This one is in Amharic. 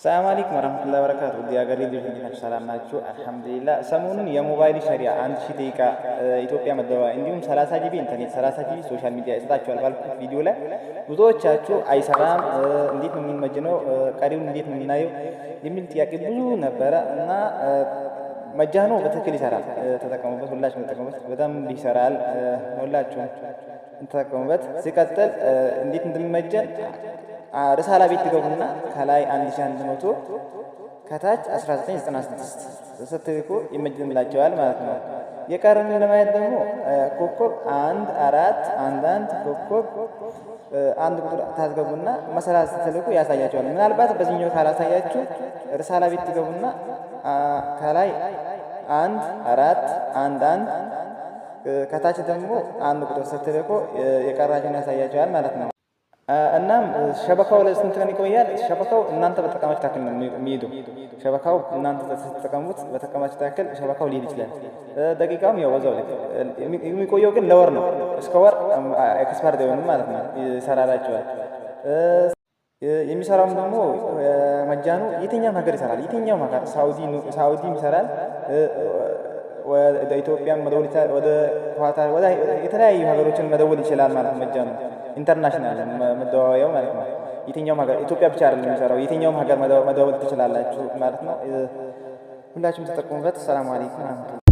ሰላም አለይኩም ወራህመቱላሂ ወበረካቱ። ዲያገሪ ልጅ ሰላም ናችሁ? አልሐምዱሊላህ። ሰሞኑን የሞባይል ሸሪዓ 1000 ደቂቃ ኢትዮጵያ መደወያ እንዲሁም 30 ጂቢ ኢንተርኔት 30 ጂቢ ሶሻል ሚዲያ ይሰጣችኋል ባልኩት ቪዲዮ ላይ ብዙዎቻችሁ አይሰራም፣ እንዴት ነው የሚመጀነው፣ ቀሪውን እንዴት ነው የምናየው የሚል ጥያቄ ብዙ ነበረ እና መጃኑ በትክክል ይሰራል። ተጠቀሙበት፣ ሁላችሁም ተጠቀሙበት። በጣም ይሰራል፣ ሁላችሁም ተጠቀሙበት። ሲቀጥል እንዴት እንደሚመጀን ርሳላ ቤት ትገቡና ከላይ 1100 ከታች 1996 ስትልኩ ይመጀንላቸዋል ማለት ነው። የቀረን ለማየት ደግሞ ኮከብ 1411 ኮከብ አንድ ቁጥር ታስገቡና መሰላት ስትልኩ ያሳያቸዋል። ምናልባት በዚህኛው ካላሳያችሁ ርሳላ ቤት ትገቡና ከላይ 1411 ከታች ደግሞ አንድ ቁጥር ስትልኩ የቀራችሁን ያሳያቸዋል ማለት ነው። እናም ሸበካው ለስንት ቀን ይቆያል? ሸበካው እናንተ በተጠቀማችሁ ታክል ነው የሚሄደው። ሸበካው እናንተ ስትጠቀሙት በተጠቀማችሁ ታክል ሸበካው ሊሄድ ይችላል። ደቂቃውም ያው በዛው ልክ የሚቆየው ግን ለወር ነው። እስከ ወር ኤክስፓየርድ አይሆንም ማለት ነው። ይሰራላችኋል። የሚሰራውም ደግሞ መጃኑ የትኛውም ሀገር ይሰራል። የትኛውም ሀገር ሳውዲም ይሰራል። ወደ ኢትዮጵያም መደወል ይችላል። ወደ ኳታር ወደ የተለያዩ ሀገሮችን መደወል ይችላል ማለት ነው። መጃኑ ኢንተርናሽናል መደዋወያው ማለት ነው። የትኛውም ሀገር ኢትዮጵያ ብቻ አይደለም የሚሰራው፣ የትኛውም ሀገር መደወል ትችላላችሁ ማለት ነው። ሁላችሁም ተጠቀሙበት። ሰላም አለይኩም።